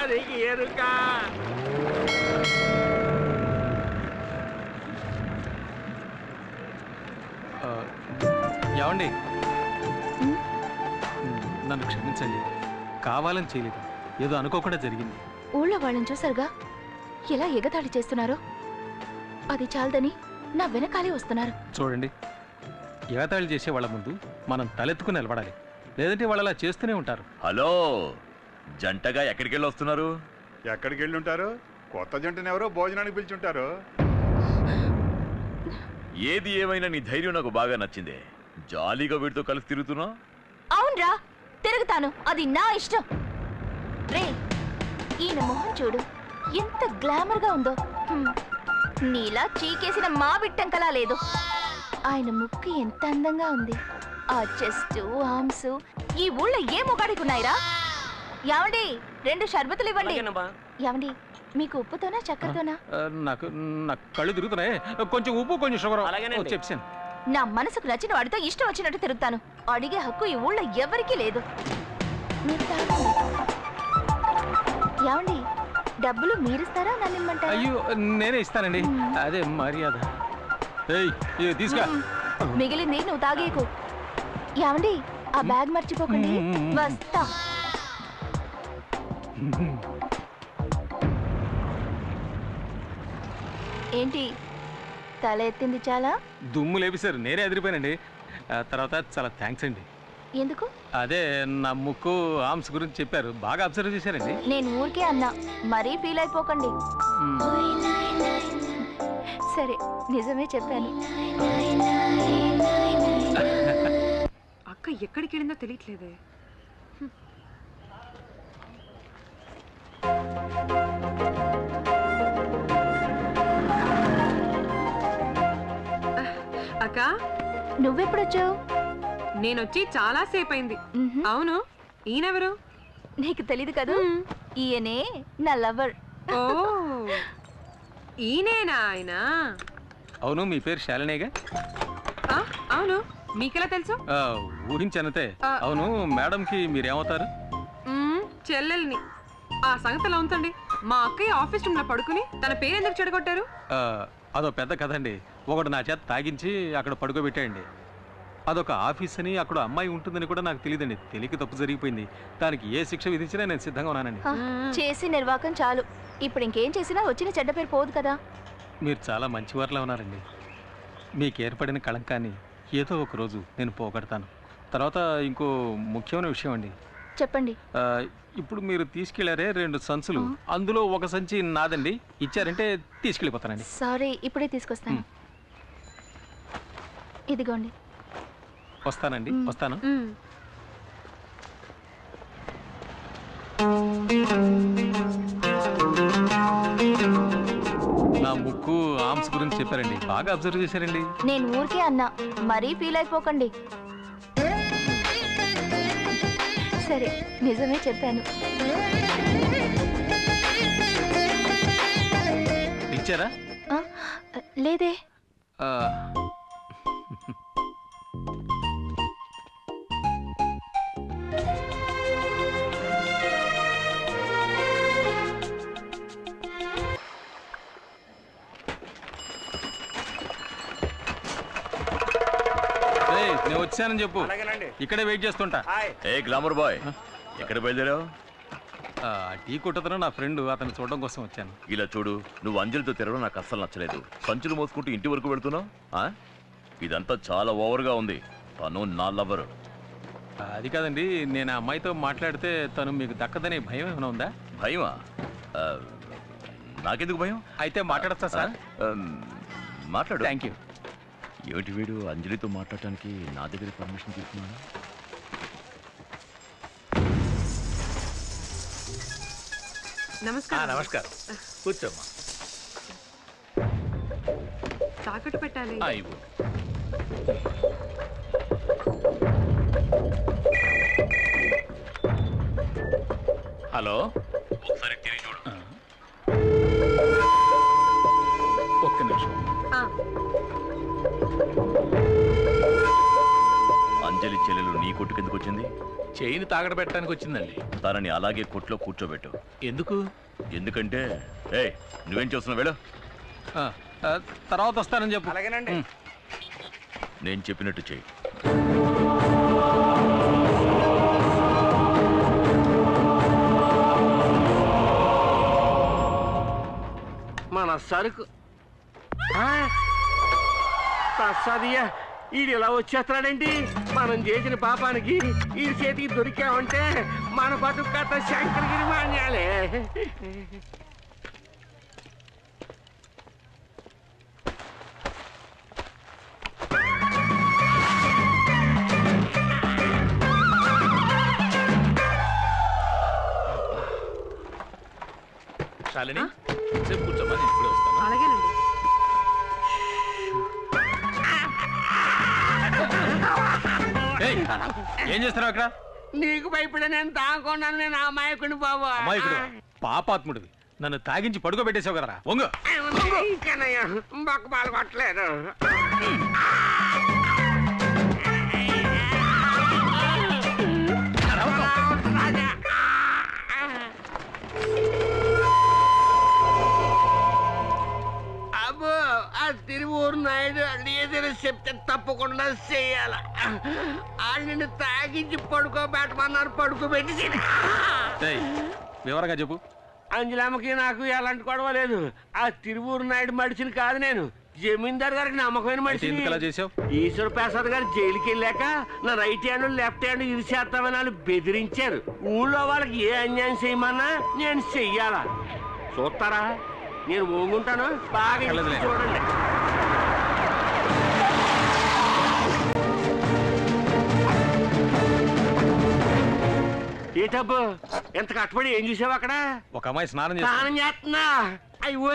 నీకు ఎరుక? ఏమండి, నన్ను క్షమించండి, కావాలని చేయలేదు, ఏదో అనుకోకుండా జరిగింది. ఊళ్ళో వాళ్ళని చూసారుగా ఎలా ఎగతాళి చేస్తున్నారో, అది చాలదని నా వెనకాలే వస్తున్నారు. చూడండి, ఎగతాళి చేసే వాళ్ళ ముందు మనం తలెత్తుకుని నిలబడాలి, లేదంటే వాళ్ళు అలా చేస్తూనే ఉంటారు. హలో, జంటగా ఎక్కడికి వెళ్ళి వస్తున్నారు? ఎక్కడికి వెళ్ళి ఉంటారు? కొత్త జంటను ఎవరో భోజనానికి పిలిచుంటారు. ఏది ఏమైనా నీ ధైర్యం నాకు బాగా నచ్చిందే. జాలీగా వీడితో కలిసి తిరుగుతున్నా? అవునరా, తిరుగుతాను, అది నా ఇష్టం. రే, ఈయన మొహం చూడు, ఎంత గ్లామర్ గా ఉందో. నీలా చీకేసిన మా బిట్టంకలా లేదు. ఆయన ముక్కు ఎంత అందంగా ఉంది. ఆ చెస్ట్, ఆర్మ్స్ ఈ ఊళ్ళో ఏ మొగాడికున్నాయిరా? యావండి, 2 షర్బతులు ఇవ్వండి. యావండి, మీకు ఉప్పుతోనా చక్కెరతోనా? నాకు కళ్ళు తిరుగుతున్నాయి, కొంచెం ఉప్పు కొంచెం షుగర్ చెప్పాను. నా మనసుకు నచ్చిన వాడితో ఇష్టం వచ్చినట్టు తిరుగుతాను. అడిగే హక్కు ఈ ఊళ్ళో ఎవరికీ లేదు. యావండి, డబ్బులు మీరిస్తారా నన్ను ఇమ్మంటారా? అయ్యో, నేనే ఇస్తానండి, అదే మర్యాద. తీసుకా, మిగిలింది నువ్వు తాగేకు. యావండి, ఆ బ్యాగ్ మర్చిపోకండి. వస్తా. ఏంటి తల ఎత్తింది? చాలా దుమ్ము లేపిసారు, నేనే ఎదిరిపోయానండి. తర్వాత చాలా థ్యాంక్స్ అండి. ఎందుకు? అదే నా ముక్కు, ఆర్మ్స్ గురించి చెప్పారు, బాగా అబ్జర్వ్ చేశారండి. నేను ఊరికే అన్నా, మరీ ఫీల్ అయిపోకండి. సరే, నిజమే చెప్పాను. అక్క ఎక్కడికి వెళ్ళిందో తెలియట్లేదే. అక్క, నువ్వెప్పుడొచ్చావు? నేనొచ్చి చాలా సేపు అయింది. అవును, ఈయనెవరు? నీకు తెలీదు కదా, ఈయనే నా లవర్. ఓ, ఈయనేనా ఆయన? అవును, మీ పేరు శాలినేగా? అవును, మీకెలా తెలుసు? ఊహించనతే. అవును, మేడంకి మీరేమవుతారు? చెల్లెల్ని. ఆ సంగతిలో ఉంచండి. మా అక్కయ్య ఆఫీస్ రూమ్ లో పడుకుని తన పేరు ఎందుకు చెడగొట్టారు? అదో పెద్ద కథ అండి. ఒకడు నా చేత తాగించి అక్కడ పడుకోబెట్టాయండి. అదొక ఆఫీస్ అని, అక్కడ అమ్మాయి ఉంటుందని కూడా నాకు తెలియదండి. తెలియక తప్పు జరిగిపోయింది. దానికి ఏ శిక్ష విధించినా నేను సిద్ధంగా ఉన్నానండి. చేసి నిర్వాకం చాలు. ఇప్పుడు ఇంకేం చేసినా వచ్చిన చెడ్డ పేరు పోదు కదా. మీరు చాలా మంచివారిలా ఉన్నారండి. మీకు ఏర్పడిన కళంకాన్ని ఏదో ఒక రోజు నేను పోగొడతాను. తర్వాత ఇంకో ముఖ్యమైన విషయం అండి. చెప్పండి. ఇప్పుడు మీరు తీసుకెళ్లారే 2 సంచులు, అందులో ఒక సంచి నాదండి. ఇచ్చారంటే తీసుకెళ్ళిపోతానండి. సారీ, ఇప్పుడే తీసుకొస్తాను. ఇదిగోండి. వస్తానండి, వస్తాను. నా ముక్కు, ఆర్మ్స్ గురించి చెప్పారండి, బాగా అబ్జర్వ్ చేశారండి. నేను ఊరికే అన్నా, మరీ ఫీల్ అయిపోకండి. సరే, నిజమే చెప్పాను. ఇచ్చారా? లేదే. నేను వచ్చానని చెప్పు, ఇక్కడే వెయిట్ చేస్తుంటా. ఏ గ్లామర్ బాయ్, ఎక్కడ బయలుదేరావు? టీ కొట్టతను నా ఫ్రెండ్, అతను చూడడం కోసం వచ్చాను. ఇలా చూడు, నువ్వు అంజలితో తిరగడం నాకు అస్సలు నచ్చలేదు. సంచులు మోసుకుంటూ ఇంటి వరకు వెళ్తున్నావు. ఇదంతా చాలా ఓవర్గా ఉంది. తను నా లవర్. అది కాదండి, నేను ఆ అమ్మాయితో మాట్లాడితే తను మీకు దక్కదనే భయం ఏమైనా ఉందా? భయమా? నాకెందుకు భయం? అయితే మాట్లాడతా సార్. మాట్లాడు. Thank you. ఏమిటి వీడు అంజలితో మాట్లాడటానికి నా దగ్గర పర్మిషన్ తీసుకున్నాను? నమస్కారం. నమస్కారం, కూర్చోమ్మా. తాకట్టు పెట్టాలి. హలో, ఒకసారి తిరిగి చూడు. ఒక్క నిమిషం. అంజలి చెల్లెలు నీ కొట్టుకెందుకు వచ్చింది? చైన్ తాగడబెట్టడానికి వచ్చిందండి. తనని అలాగే కొట్లో కూర్చోబెట్టు. ఎందుకు? ఎందుకంటే నువ్వేం చేస్తున్నావు వెళ్ళు. తర్వాత వస్తానని చెప్పు. అలాగేనండి. నేను చెప్పినట్టు చెయ్యి. మన సరుకు ప్రసాదియ్య ఈడు ఇలా వచ్చేస్తున్నాడేంటి? మనం చేసిన పాపానికి ఈ చేతికి దొరికామంటే మన బతుకు కథ శంకరగిరి మాన్యాలే. శాలిని సేపు కూర్చోమ్మా, నేను ఇప్పుడే వస్తాను. అలాగేనండి. ఏం చేస్తున్నావు ఇక్కడ? నీకు భయపడే నేను తాగకున్నాను. నేను అమాయకుని బాబు. అమాయకుడు పాపాత్ముడివి. నన్ను తాగించి పడుకోబెట్టేసావు కదరా. వంగు. బొక్క పాలు కొట్టలేదు. అబ్బో ఆ తిరువూరు నాయుడు ఏదైనా చెప్తే తప్పకుండా చెయ్యాల. వాళ్ళు నిన్ను తాగించి పడుకోబెట్టమన్నారు. పడుకోబెట్టి వివరంగా చెప్పు. అంజలమ్మకి నాకు ఎలాంటి గొడవ లేదు. ఆ తిరువూరు నాయుడు మడిచిని కాదు నేను. జమీందార్ గారికి నమ్మకమైన మనిషి. ఈశ్వర ప్రసాద్ గారు జైలుకి వెళ్ళాక నా రైట్ హ్యాండ్ లెఫ్ట్ హ్యాండ్ ఇరిచేస్తామని వాళ్ళు బెదిరించారు. ఊళ్ళో వాళ్ళకి ఏ అన్యాయం చేయమన్నా నేను చెయ్యాలా. చూస్తారా? నేను ఓంగుంటాను. బాగా చూడండి. ఏటబ్బు ఎంత కట్టుబడి ఏం చూసావు అక్కడ? ఒక అమ్మాయి స్నానం చేస్తున్నా. అయ్యో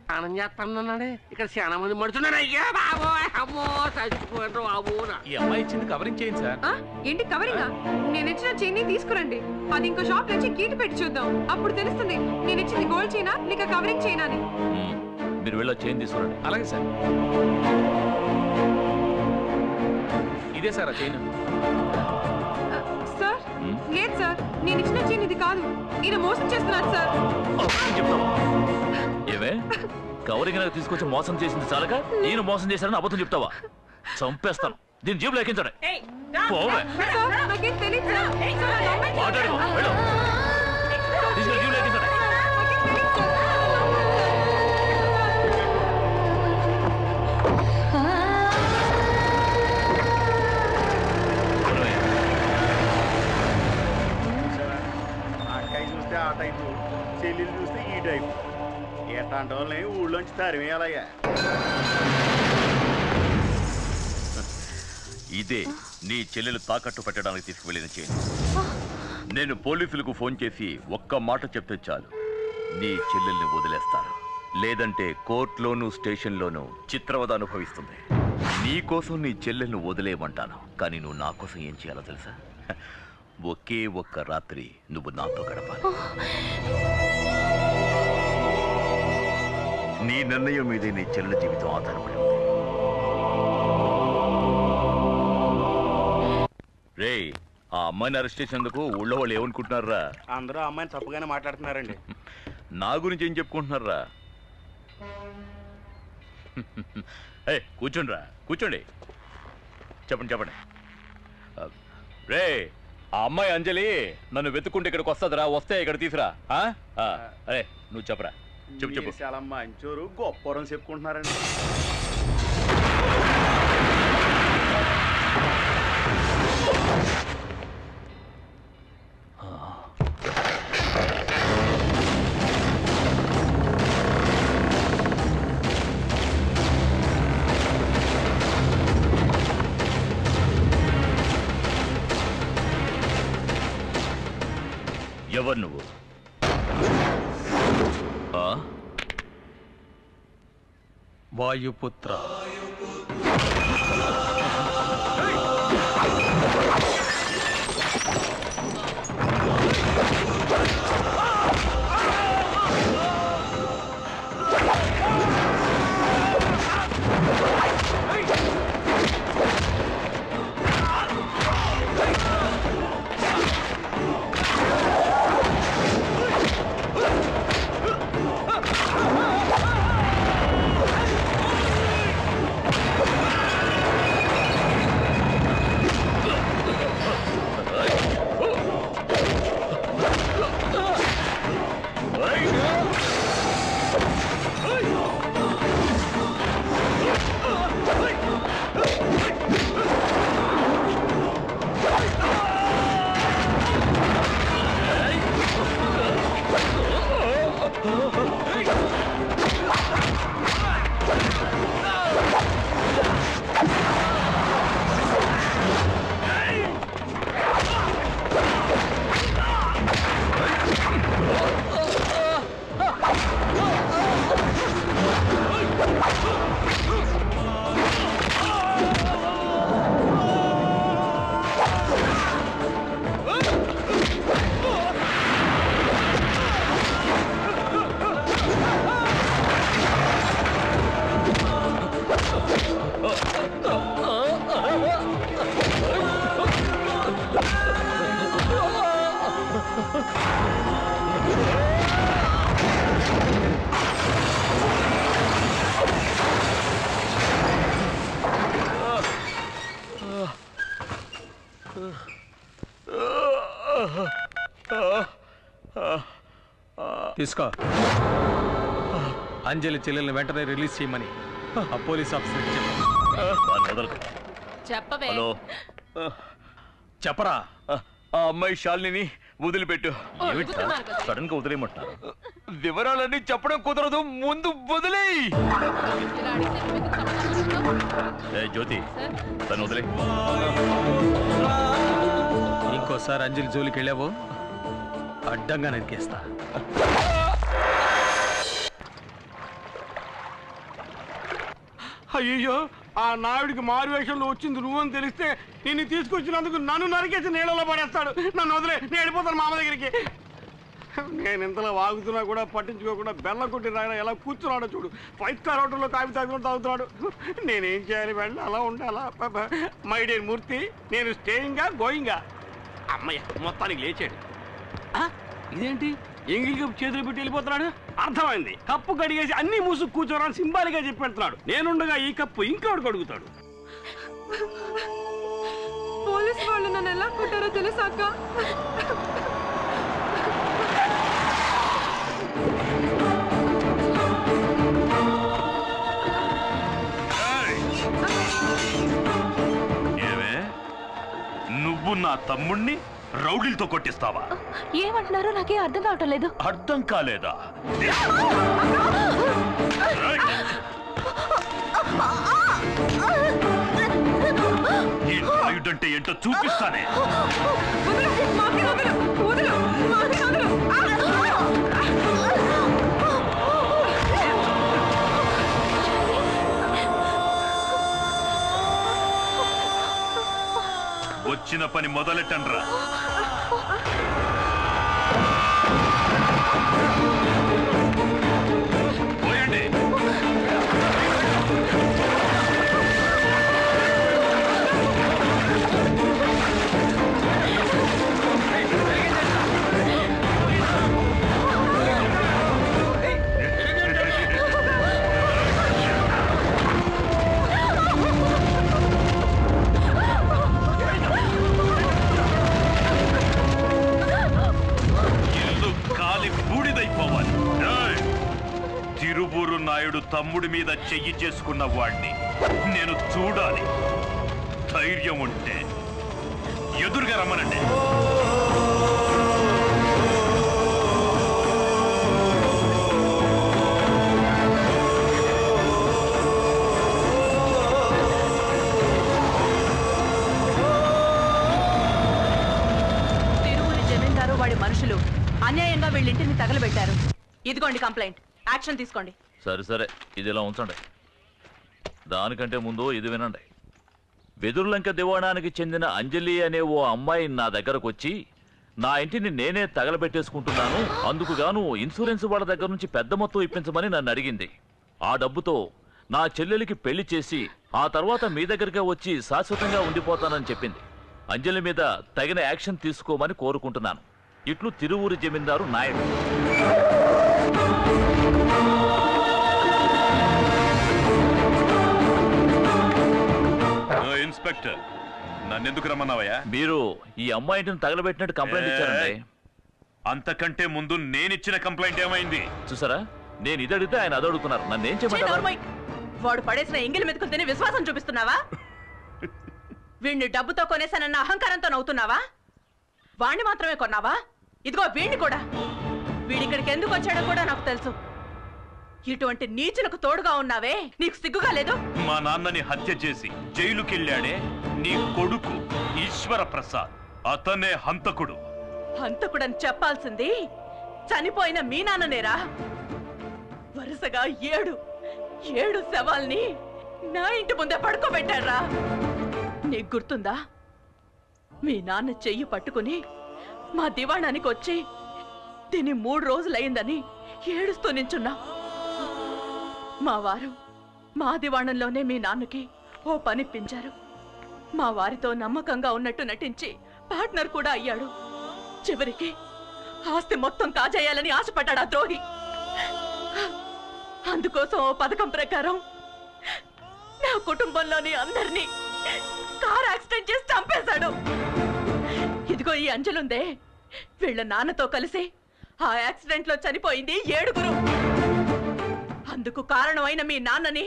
స్నానం చేస్తానన్నాడే. ఇక్కడ చాలా మంది మడుతున్నారు. అయ్యా బాబో అమ్మో చచ్చిపోయారు బాబు. ఈ అమ్మాయి ఇచ్చింది కవరింగ్ చేయండి సార్. ఏంటి కవరింగా? నేను ఇచ్చిన చైన్ తీసుకురండి. అది ఇంకో షాప్ నుంచి కీటు పెట్టి చూద్దాం. అప్పుడు తెలుస్తుంది నేను ఇచ్చింది గోల్డ్ చైనా లేక కవరింగ్ చైనా అని. మీరు వెళ్ళి చైన్ తీసుకురండి. అలాగే సార్. ఇదే సార్ ఆ చైన్. సార్ లేదు సార్, నేను ఇచ్చిన చైన్ ఇది కాదు. ఈయన మోసం చేస్తున్నాడు సార్. ఏమే కవరింగ్ తీసుకొచ్చి మోసం చేసింది చాలక నేను మోసం చేశానని అబద్ధం చెప్తావా? చంపేస్తాను. దీని జీబులో ఎక్కించండి. నాకేం తెలియదు సార్. మాట్లాడుకో వెళ్ళు. తీసుకెళ్ళి జీబులో ఎక్కించండి. అక్కయ్య చూస్తే ఆ టైపు, చెల్లెలు చూస్తే ఈ టైపు. ఎట్లాంటి వాళ్ళని ఊళ్ళోంచి తరిమేయాలయ్యా. ఇదే నీ చెల్లెలు తాకట్టు పెట్టడానికి తీసుకువెళ్ళిన చైన్. నేను పోలీసులకు ఫోన్ చేసి ఒక్క మాట చెప్తే చాలు, నీ చెల్లెల్ని వదిలేస్తారు. లేదంటే కోర్టులోనూ స్టేషన్లోనూ చిత్రవద అనుభవిస్తుంది. నీ కోసం నీ చెల్లెల్ని వదిలేయమంటాను. కానీ నువ్వు నా కోసం ఏం చేయాలో తెలుసా? ఒకే ఒక్క రాత్రి నువ్వు నాతో గడపాలి. నీ నిర్ణయం మీదే నీ చెల్లెల జీవితం ఆధారపడి ఉంది. రే, ఆ అమ్మాయిని అరెస్ట్ చేసేందుకు ఊళ్ళో వాళ్ళు ఏమనుకుంటున్నారా? అందరూ అమ్మాయిని తప్పుగానే మాట్లాడుతున్నారండి. నా గురించి ఏం చెప్పుకుంటున్నారా? కూర్చోండి రా, కూర్చోండి. చెప్పండి చెప్పండి. రే, ఆ అమ్మాయి అంజలి నన్ను వెతుక్కుంటే ఇక్కడికి వస్తుందిరా. వస్తే ఇక్కడ తీసురా. అరే నువ్వు చెప్పరా. చెప్పు చెప్పు. చాలా మంచోరు గొప్పరం చెప్పుకుంటున్నారండి. ఎవరు నువ్వు? వాయుపుత్ర. తీసుకో. అంజలి చెల్లెల్ని వెంటనే రిలీజ్ చేయమని ఆ పోలీస్ ఆఫీసర్కి చెప్పు. చెప్పవే. హలో, చెప్పరా. ఆ అమ్మాయి శాలిని వదిలిపెట్టు. సడన్ గా వదిలేయమంటున్నారు. వివరాలన్నీ చెప్పడం కుదరదు, ముందు వదిలేయ్. జ్యోతి, తను వదిలే. ఇంకోసారి అంజలి జోలికి వెళ్ళావో అడ్డంగా నరికేస్తా. అయ్యో, ఆ నాయుడికి మారు వేషంలో వచ్చింది నువ్వని తెలిస్తే నిన్ను తీసుకొచ్చినందుకు నన్ను నరికేసి నీళ్ళలో పడేస్తాడు. నన్ను వదిలే, నేను వెళ్ళిపోతాను మామ దగ్గరికి. నేను ఇంతలో వాగుతున్నా కూడా పట్టించుకోకుండా బెల్లం కొట్టి రాయన ఎలా కూర్చున్నాడో చూడు. 5 స్టార్ హోటల్లో కాఫీ తాగుతున్నాడు. నేనేం చేయాలి? వెళ్ళి అలా ఉండాలా? మై డియర్ మూర్తి, నేను స్టేయింగా గోయింగా? అమ్మయ్య, మొత్తానికి లేచాడు. ఇదేంటి ఎంగిల్ కప్పు చేతులు పెట్టి వెళ్ళిపోతున్నాడు? అర్థమైంది, కప్పు కడిగేసి అన్ని మూసుకు కూర్చోరని సింబాలిగా చెప్పి పెడుతున్నాడు. నేనుండగా ఈ కప్పు ఇంకోటి కడుగుతాడు. పోలీస్ వాళ్ళు నన్ను ఎలా కొట్టారో తెలుసాక? ఏమే, నువ్వు నా తమ్ముణ్ణి రౌడీలతో కొట్టిస్తావా? ఏమంటున్నారో నాకే అర్థం కావటం లేదు. అర్థం కాలేదా? ఈ నాయుడంటే ఏంటో చూపిస్తానే. వచ్చిన పని మొదలెట్టండ్రా. పోయండి. తిరువూరు నాయుడు తమ్ముడి మీద చెయ్యి చేసుకున్న వాడిని నేను చూడాలి. ధైర్యం ఉంటే ఎదురుగా రమ్మనండి. తిరువురి జమీందారు వాడి మనుషులు అన్యాయంగా వీళ్ళింటిని తగలబెట్టారు. ఇదిగోండి కంప్లైంట్, యాక్షన్ తీసుకోండి. సరే, ఇది ఇలా ఉంచండి. దానికంటే ముందు ఇది వినండి. వెదురులంక దివాణానికి చెందిన అంజలి అనే ఓ అమ్మాయి నా దగ్గరకు వచ్చి నా ఇంటిని నేనే తగలబెట్టేసుకుంటున్నాను, అందుకు గాను ఇన్సూరెన్స్ వాళ్ళ దగ్గర నుంచి పెద్ద మొత్తం ఇప్పించమని నన్ను అడిగింది. ఆ డబ్బుతో నా చెల్లెలికి పెళ్లి చేసి ఆ తర్వాత మీ దగ్గరకే వచ్చి శాశ్వతంగా ఉండిపోతానని చెప్పింది. అంజలి మీద తగిన యాక్షన్ తీసుకోమని కోరుకుంటున్నాను. ఇట్లు తిరువూరి జమీందారు నాయుడు. ఇన్స్పెక్టర్, నన్నెందుకు రమ్మన్నావయ్యా? మీరు ఈ అమ్మాయిని తగలబెట్టినట్టు కంప్లైంట్ ఇచ్చారండి. అంతకంటే ముందు నేనిచ్చిన కంప్లైంట్ ఏమైంది చూసారా? నేను ఇది అడిగితే ఆయన అది అడుగుతున్నారు. నన్ను ఏం చెప్పంటారు? వాడు పడేసిన ఎంగిలి మెతుకులు తిని విశ్వాసం చూపిస్తున్నావా? వీణ్ణి డబ్బుతో కొనేసానన్న అహంకారంతో నవ్వుతున్నావా? వాణ్ణి మాత్రమే కొన్నావా? ఇదిగో వీణ్ణి కూడా. వీడిక్కడికి ఎందుకు వచ్చాడో కూడా నాకు తెలుసు. ఇటువంటి నీచులకు తోడుగా ఉన్నావే, నీకు సిగ్గుగా లేదు? మా నాన్నని హత్య చేసి జైలుకెళ్ళాడే నీ కొడుకు ఈశ్వర ప్రసాద్, అతనే హంతకుడు. హంతకుడని చెప్పాల్సింది చనిపోయిన మీ నాన్ననేరా. వరుసగా ఏడు శవాల్ని నా ఇంటి ముందే పడుకోబెట్టారా. నీకు గుర్తుందా? మీ నాన్న చెయ్యి పట్టుకుని మా దివాణానికి వచ్చి దీని 3 రోజులైందని ఏడుస్తూ నించున్నా. మా వారు మా దివాణంలోనే మీ నాన్నకి ఓ పనిప్పించారు. మా వారితో నమ్మకంగా ఉన్నట్టు నటించి పార్ట్నర్ కూడా అయ్యాడు. చివరికి ఆస్తి మొత్తం కాజేయాలని ఆశపడ్డాడు ఆ ద్రోహి. అందుకోసం ఓ పథకం ప్రకారం నా కుటుంబంలోని అందరినీ కార్ యాక్సిడెంట్ చేసి చంపేశాడు. ఇదిగో ఈ అంజలుందే, వీళ్ళ నాన్నతో కలిసి ఆ యాక్సిడెంట్ లో చనిపోయింది 7. అందుకు కారణమైన మీ నాన్నని,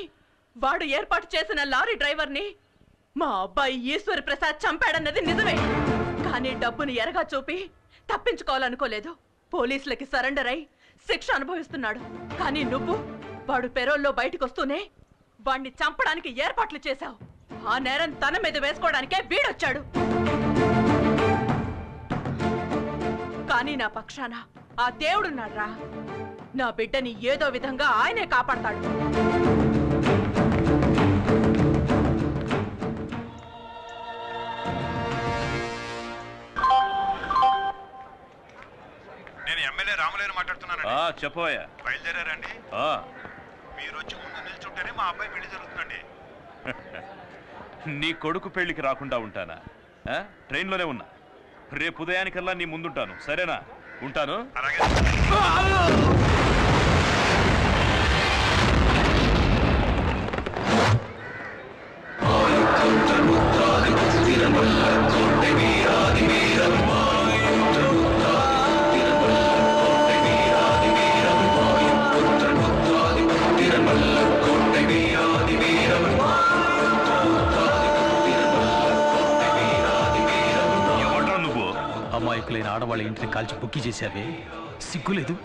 వాడు ఏర్పాటు చేసిన లారీ డ్రైవర్ని మా అబ్బాయి ఈశ్వర్ ప్రసాద్ చంపాడన్నది నిజమే. కానీ డబ్బుని ఎరగా చూపి తప్పించుకోవాలనుకోలేదు. పోలీసులకి సరెండర్ అయి శిక్ష అనుభవిస్తున్నాడు. కానీ నువ్వు వాడు పెరోల్లో బయటకు వస్తూనే వాణ్ణి చంపడానికి ఏర్పాట్లు చేశావు. ఆ నేరం తన మీద వేసుకోవడానికే వీడొచ్చాడు. కానీ నా పక్షాన ఆ దేవుడున్నాడ్రా. నా బిడ్డని ఏదో విధంగా ఆయనే కాపాడతాడు. నేను ఎమ్మెల్యే రామలేని మాట్లాడుతున్నాను. చెప్పోయా. బయలుదేరారండి? మీరు వచ్చి ముందు నిల్చుంటేనే మా అబ్బాయి పెళ్లి జరుగుతుందండి. నీ కొడుకు పెళ్లికి రాకుండా ఉంటానా? ట్రైన్లోనే ఉన్నా. రేపు ఉదయానికల్లా నీ ముందుంటాను, సరేనా? ఉంటాను. అలాగే. అమాయకులైన ఆడవాళ్ళ ఇంటిని కాల్చి బుక్కి చేశావే, సిగ్గులేదు?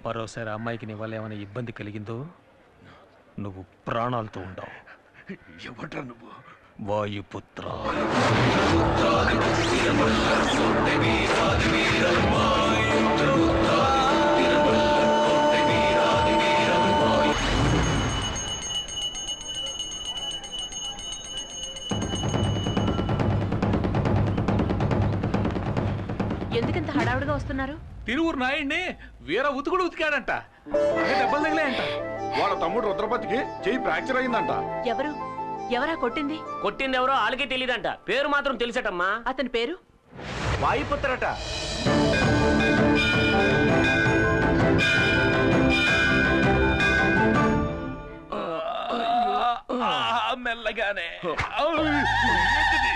మరోసారి అమ్మాయికి నీ వల్ల ఏమైనా ఇబ్బంది కలిగిందో నువ్వు ప్రాణాలతో ఉండవు. ఎవట్రా నువ్వు? వాయుపుత్ర. ఎందుకంత హడావుడిగా వస్తున్నారు? తిరువురు నాయుడిని వీర ఉతుకుడు ఉతికాడంట. దెబ్బలు తగిలాయంట. వాళ్ళ తమ్ముడు రుద్రపతికి చెయ్యి ఫ్రాక్చర్ అయిందంట. ఎవరా కొట్టింది? కొట్టింది ఎవరో వాళ్ళకే తెలియదంట. పేరు మాత్రం తెలిసటమ్మా. అతని పేరు వాయుపుత్రట. మెల్లగానే.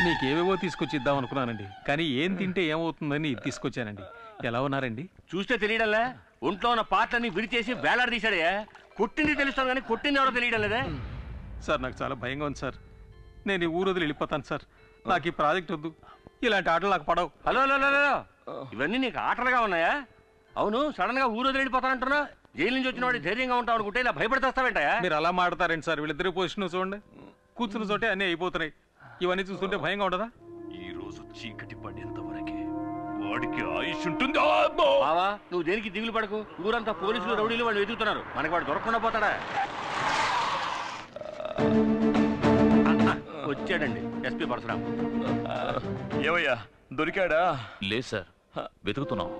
నీకేవేవో తీసుకొచ్చి ఇద్దాం అనుకున్నానండి, కానీ ఏం తింటే ఏమవుతుందని ఇది తీసుకొచ్చానండి. ఎలా ఉన్నారండి? చూస్తే తెలియడంలే. ఒంట్లో ఉన్న పాటలన్నీ విడిచేసి వేలాడ తీశాడే. కొట్టింది తెలుస్తాను కానీ కొట్టింది ఎవరో తెలియడం లేదే. సార్ నాకు చాలా భయంగా ఉంది సార్. నేను ఈ ఊరు వదిలి వెళ్ళిపోతాను సార్. నాకు ఈ ప్రాజెక్ట్ వద్దు, ఇలాంటి ఆటలు నాకు పడవు. హలో హలో హలో, ఇవన్నీ నీకు ఆటలుగా ఉన్నాయా? అవును, సడన్ గా ఊరు వదిలి వెళ్ళిపోతానంటున్నా. జైలు నుంచి వచ్చిన వాడు ధైర్యంగా ఉంటావు అనుకుంటే ఇలా భయపడతావేంటయా? మీరు అలా మాడతారేంటి సార్? వీళ్ళిద్దరి పొజిషన్ చూడండి, కూర్చున్న చోటే అన్నీ అయిపోతున్నాయి. ఇవన్నీ చూస్తుంటే భయంగా ఉండదా? ఈ రోజు చీకటి పడేంత వరకే వాడికి ఆయుష్ ఉంటుంది. బావా, నువ్వు దేనికి దిగులు పడకు. ఊరంతా పోలీసులు రౌడీలు వాళ్ళు వెతుకుతున్నారు. మనకి వాడు దొరకకుండా పోతాడా? వచ్చాడండి ఎస్పీ పరశురాం. ఏమయ్యా దొరికాడా? లేదు సార్, వెతుకుతున్నాం.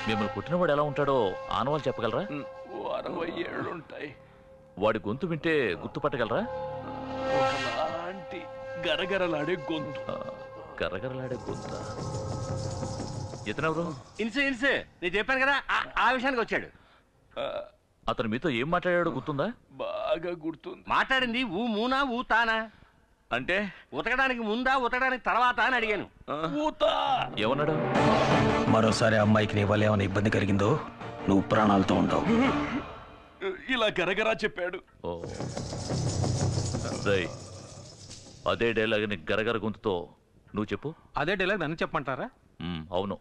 మిమ్మల్ని పుట్టినవాడు ఎలా ఉంటాడో ఆనవాళ్ళు చెప్పగలరా? 60 ఏళ్ళుంటాయి. వాడి గొంతు వింటే గుర్తుపట్టగలరా? ఒకలాంటి గరగరలాడే గొంతు. గరగరలాడే గొంత. ఇతనెవరు? ఇన్సే నేను చెప్పాను కదా, ఆ విషయానికి వచ్చాడు. అతను మీతో ఏం మాట్లాడాడో గుర్తుందా? బాగా గుర్తుంది. మాట్లాడింది ఊ మూనా ఊ తానా అంటే ఉతకడానికి ముందా ఉతకడానికి తర్వాత అని అడిగాను. ఏమన్నాడు? మరోసారి అమ్మాయికి నీ వల్ల ఏమైనా ఇబ్బంది కలిగిందో నువ్వు ప్రాణాలతో ఉండవు. ఇలా గరగరా చెప్పాడు. ఓ అదే డైలాగ్ని గరగర గొంతుతో నువ్వు చెప్పు. అదే డైలాగ్ నన్ను చెప్పమంటారా? అవును.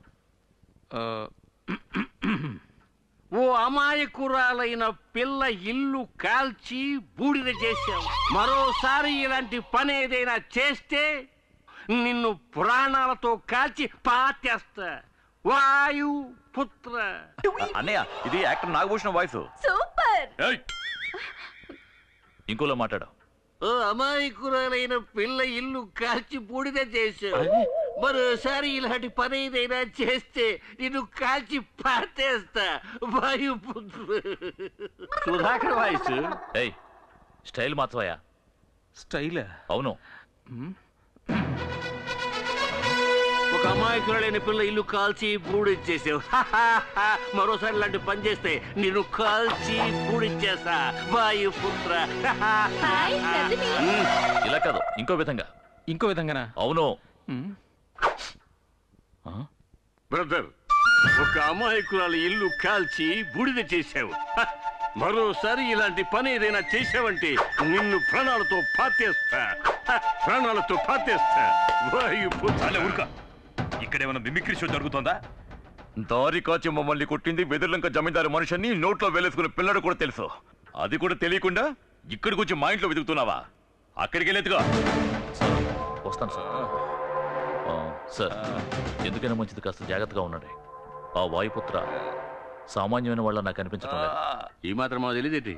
ఓ అమాయకురాలైన పిల్ల ఇల్లు కాల్చి బూడిద చేశావు. మరోసారి ఇలాంటి పని ఏదైనా చేస్తే నిన్ను ప్రాణాలతో కాల్చి పాతేస్తా. వాయు పుత్ర. అన్నయ్య, ఇది యాక్టర్ నాగభూషణ వాయిస్. సూపర్. ఇంకోలో మాట్లాడు. ఓ అమాయకురాలైన పిల్ల ఇల్లు కాల్చి బూడిద చేశావు. మరోసారి ఇలాంటి పని ఏదైనా చేస్తే నిన్ను కాల్చి పాతేస్తా. వాయు పుత్ర. సుధాకర్ వాయిస్. ఏయ్, స్టైల్ మార్చవయ్యా. స్టైల్? అవును. ఒక అమాయకురాలైన పిల్ల ఇల్లు కాల్చి బూడిచ్చేసావు. మరోసారి ఇలాంటి పని చేస్తే నిన్ను కాల్చి బూడిచ్చేస్తా. వాయు పుత్ర. ఇలా కాదు, ఇంకో విధంగా. ఇంకో విధంగానా? అవును. బ్రదర్, ఒక అమాయకురాల ఇల్లు కాల్చి బూడిద చేశావు. మరోసారి ఇలాంటి పని ఏదైనా చేశావంటే నిన్ను ప్రాణాలతో పాతేస్తా. ప్రాణాలతో పాతేస్తా. వాయు పుత్ర. ఊరుక. ఇక్కడేమైనా మిమిక్రీ షో జరుగుతుందా? దారి కాచి మమ్మల్ని కొట్టింది వెదుర్లంక జమీందారు మనుషుని నోట్లో వేలేసుకున్న పిల్లడు కూడా తెలుసు. అది కూడా తెలియకుండా ఇక్కడికి వచ్చి మా ఇంట్లో వెతుకుతున్నావా? అక్కడికి వెళ్ళేదిగా. వస్తాను సార్. సార్, ఎందుకైనా మంచిది కాస్త జాగ్రత్తగా ఉండండి. ఆ వాయుపుత్ర సామాన్యమైన వాళ్ళ నాకు అనిపించడం లేదు. ఈ మాత్రం మాకు తెలియదేంటి?